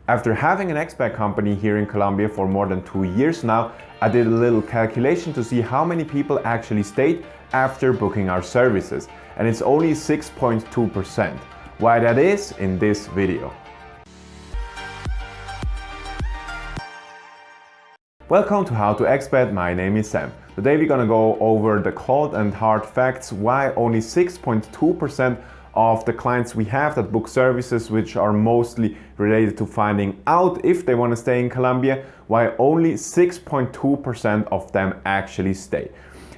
After having an expat company here in Colombia for more than 2 years now, I did a little calculation to see how many people actually stayed after booking our services, and it's only 6.2%. Why that is in this video. Welcome to How to Expat, my name is Sam. Today we're gonna go over the cold and hard facts why only 6.2% of the clients we have that book services which are mostly related to finding out if they want to stay in Colombia, why only 6.2% of them actually stay.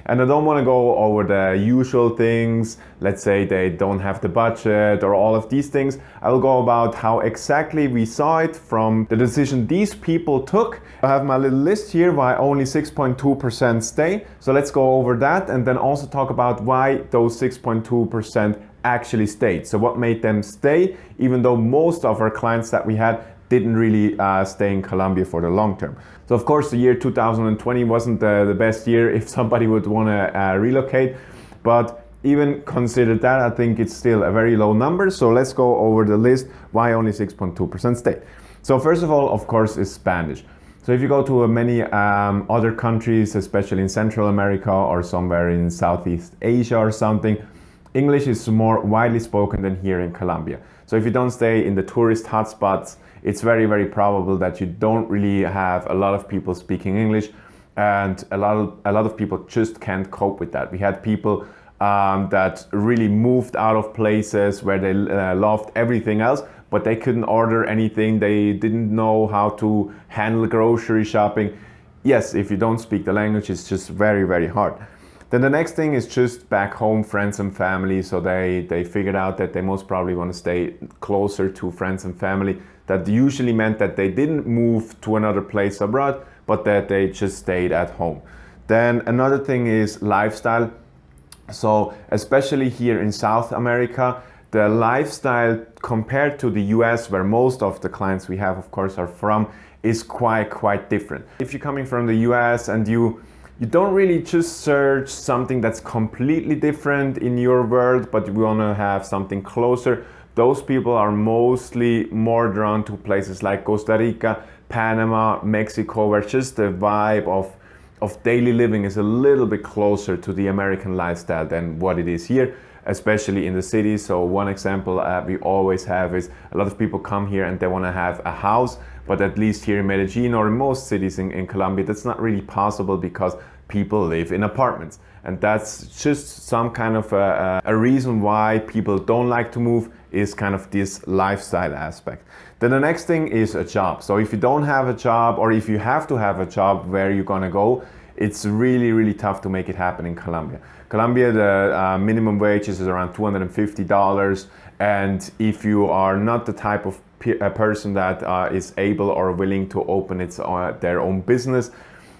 And I don't want to go over the usual things, let's say they don't have the budget or all of these things. I will go about how exactly we saw it from the decision these people took. I have my little list here why only 6.2% stay. So let's go over that and then also talk about why those 6.2% actually stayed. So what made them stay, even though most of our clients that we had didn't really stay in Colombia for the long term. So of course the year 2020 wasn't the best year if somebody would want to relocate, but even consider that, I think it's still a very low number. So let's go over the list why only 6.2% stay. So first of all, of course, is Spanish. So if you go to many other countries, especially in Central America or somewhere in Southeast Asia or something, English is more widely spoken than here in Colombia. So if you don't stay in the tourist hotspots, it's very, very probable that you don't really have a lot of people speaking English, and a lot of people just can't cope with that. We had people that really moved out of places where they loved everything else, but they couldn't order anything. They didn't know how to handle grocery shopping. Yes, if you don't speak the language, it's just very, very hard. Then the next thing is just back home, friends and family. So they figured out that they most probably want to stay closer to friends and family. That usually meant that they didn't move to another place abroad, but that they just stayed at home. Then another thing is lifestyle. So especially here in South America, the lifestyle compared to the US, where most of the clients we have, of course, are from, is quite different. If you're coming from the US and you don't really just search something that's completely different in your world, but you want to have something closer, those people are mostly more drawn to places like Costa Rica, Panama, Mexico, where just the vibe of daily living is a little bit closer to the American lifestyle than what it is here, especially in the cities. So one example we always have is a lot of people come here and they want to have a house, but at least here in Medellin or in most cities in Colombia, that's not really possible because people live in apartments. And that's just some kind of a reason why people don't like to move, is kind of this lifestyle aspect. Then the next thing is a job. So if you don't have a job, or if you have to have a job, where you're gonna go, it's really, really tough to make it happen in Colombia. Colombia, the minimum wage is around $250. And if you are not the type of person that is able or willing to open their own business,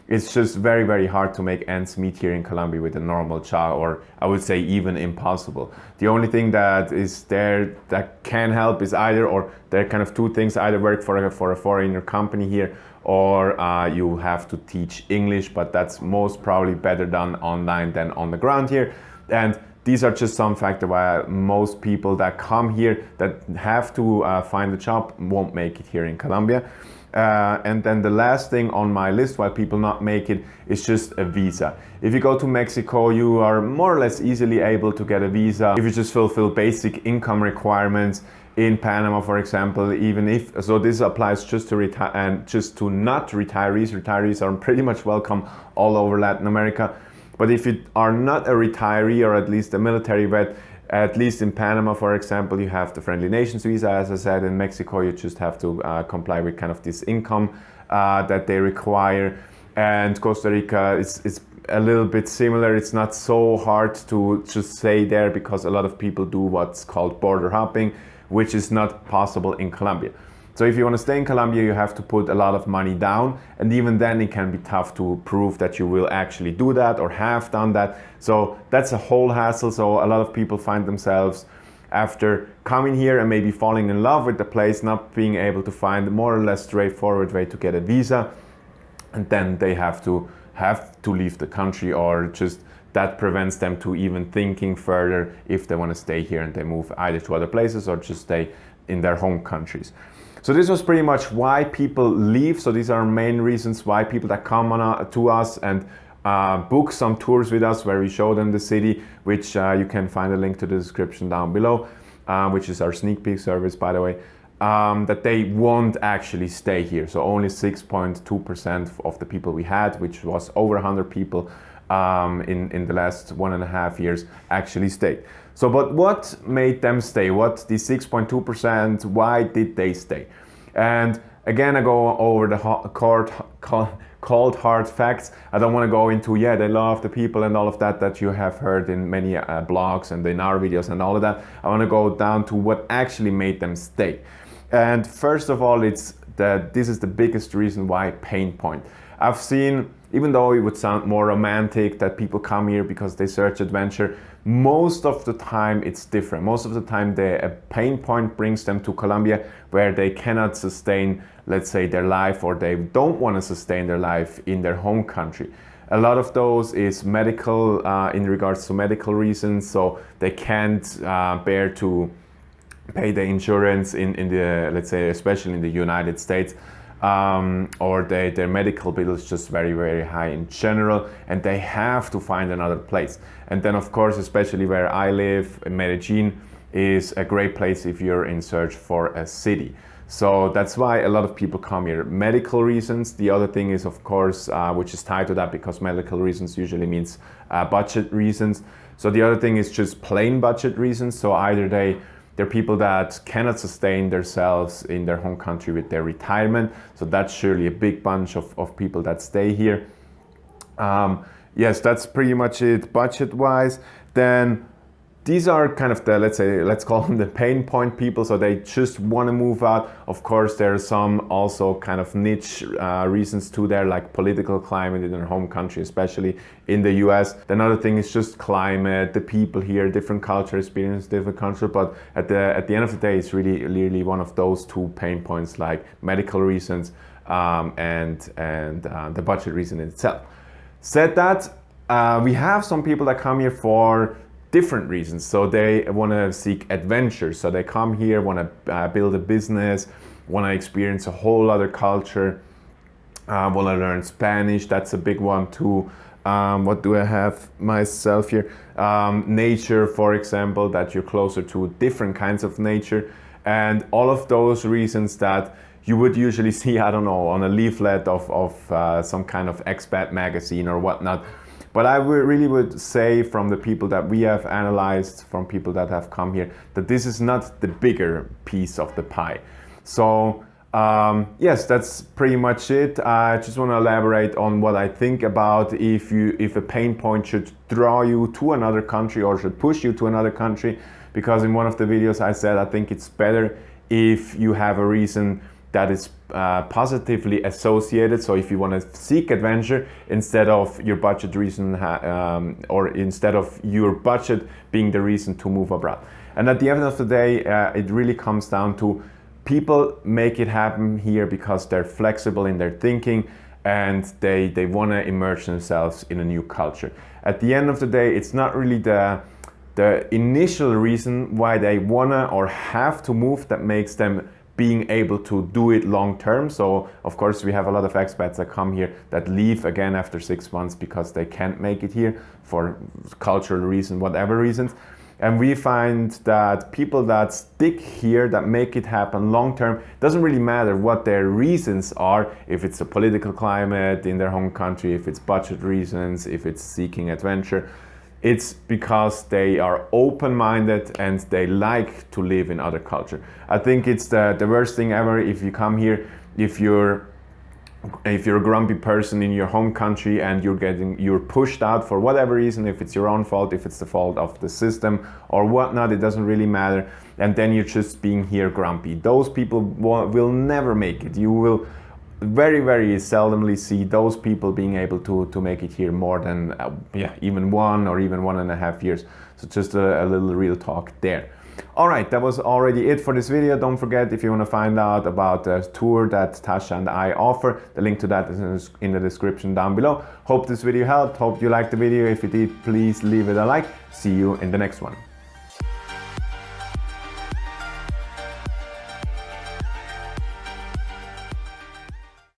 it's just very, very hard to make ends meet here in Colombia with a normal job, or I would say even impossible. The only thing that is there that can help is either, or there are kind of two things, either work for a foreigner company here, or you have to teach English, but that's most probably better done online than on the ground here. And these are just some factors why most people that come here that have to find a job won't make it here in Colombia. And then the last thing on my list why people not make it is just a visa. If you go to Mexico, you are more or less easily able to get a visa if you just fulfill basic income requirements. In Panama, for example, even if, so this applies just to retire and just to not retirees. Retirees are pretty much welcome all over Latin America. But if you are not a retiree, or at least a military vet, at least in Panama, for example, you have the Friendly Nations visa. As I said, in Mexico, you just have to comply with kind of this income that they require. And Costa Rica is a little bit similar. It's not so hard to just stay there because a lot of people do what's called border hopping, which is not possible in Colombia. So if you want to stay in Colombia, you have to put a lot of money down, and even then it can be tough to prove that you will actually do that or have done that. So that's a whole hassle. So a lot of people find themselves, after coming here and maybe falling in love with the place, not being able to find a more or less straightforward way to get a visa, and then they have to leave the country, or just that prevents them to even thinking further if they want to stay here, and they move either to other places or just stay in their home countries. So this was pretty much why people leave. So these are main reasons why people that come to us and book some tours with us where we show them the city, which you can find a link to the description down below, which is our sneak peek service, by the way, that they won't actually stay here. So only 6.2% of the people we had, which was over 100 people in the last 1.5 years, actually stayed. So, but what made them stay? What the 6.2%, why did they stay? And again, I go over the cold hard facts. I don't want to go into, yeah, they love the people and all of that you have heard in many blogs and in our videos and all of that. I want to go down to what actually made them stay. And first of all, it's that this is the biggest reason why pain point. I've seen, even though it would sound more romantic that people come here because they search adventure, most of the time it's different. Most of the time a pain point brings them to Colombia where they cannot sustain, let's say, their life, or they don't want to sustain their life in their home country. A lot of those is medical, in regards to medical reasons, so they can't bear to pay the insurance in the, let's say, especially in the United States. Or their medical bill is just very, very high in general, and they have to find another place. And then, of course, especially where I live, Medellin is a great place if you're in search for a city. So that's why a lot of people come here. Medical reasons. The other thing is, of course, which is tied to that, because medical reasons usually means budget reasons. So the other thing is just plain budget reasons. So either they're people that cannot sustain themselves in their home country with their retirement. So that's surely a big bunch of people that stay here. Yes, that's pretty much it budget-wise. Then these are kind of the, let's call them the pain point people. So they just want to move out. Of course, there are some also kind of niche reasons to there, like political climate in their home country, especially in the US. Another thing is just climate, the people here, different culture experience, different culture. But at the end of the day, it's really one of those two pain points, like medical reasons and the budget reason itself. Said that, we have some people that come here for different reasons. So they want to seek adventure. So they come here, want to build a business, want to experience a whole other culture, want to learn Spanish. That's a big one too. What do I have myself here? Nature, for example, that you're closer to different kinds of nature. And all of those reasons that you would usually see, I don't know, on a leaflet of some kind of expat magazine or whatnot. But I really would say, from the people that we have analyzed, from people that have come here, that this is not the bigger piece of the pie. So yes, that's pretty much it. I just want to elaborate on what I think about if a pain point should draw you to another country or should push you to another country. Because in one of the videos I said I think it's better if you have a reason that is positively associated. So if you want to seek adventure, instead of your budget reason, or instead of your budget being the reason to move abroad. And at the end of the day, it really comes down to people make it happen here because they're flexible in their thinking and they want to immerse themselves in a new culture. At the end of the day, it's not really the initial reason why they wanna or have to move that makes them being able to do it long term. So of course we have a lot of expats that come here that leave again after 6 months because they can't make it here for cultural reason, whatever reasons. And we find that people that stick here, that make it happen long term, doesn't really matter what their reasons are, if it's a political climate in their home country, if it's budget reasons, if it's seeking adventure. It's because they are open-minded and they like to live in other culture. I think it's the worst thing ever if you come here, if you're a grumpy person in your home country and you're pushed out for whatever reason, if it's your own fault, if it's the fault of the system or whatnot, it doesn't really matter. And then you're just being here grumpy. Those people will never make it. You will very, very seldomly see those people being able to make it here more than even 1 or even 1.5 years. So just a little real talk there. All right, that was already it for this video. Don't forget, if you want to find out about the tour that Tasha and I offer, the link to that is in the description down below. Hope this video helped. Hope you liked the video. If you did, please leave it a like. See you in the next one.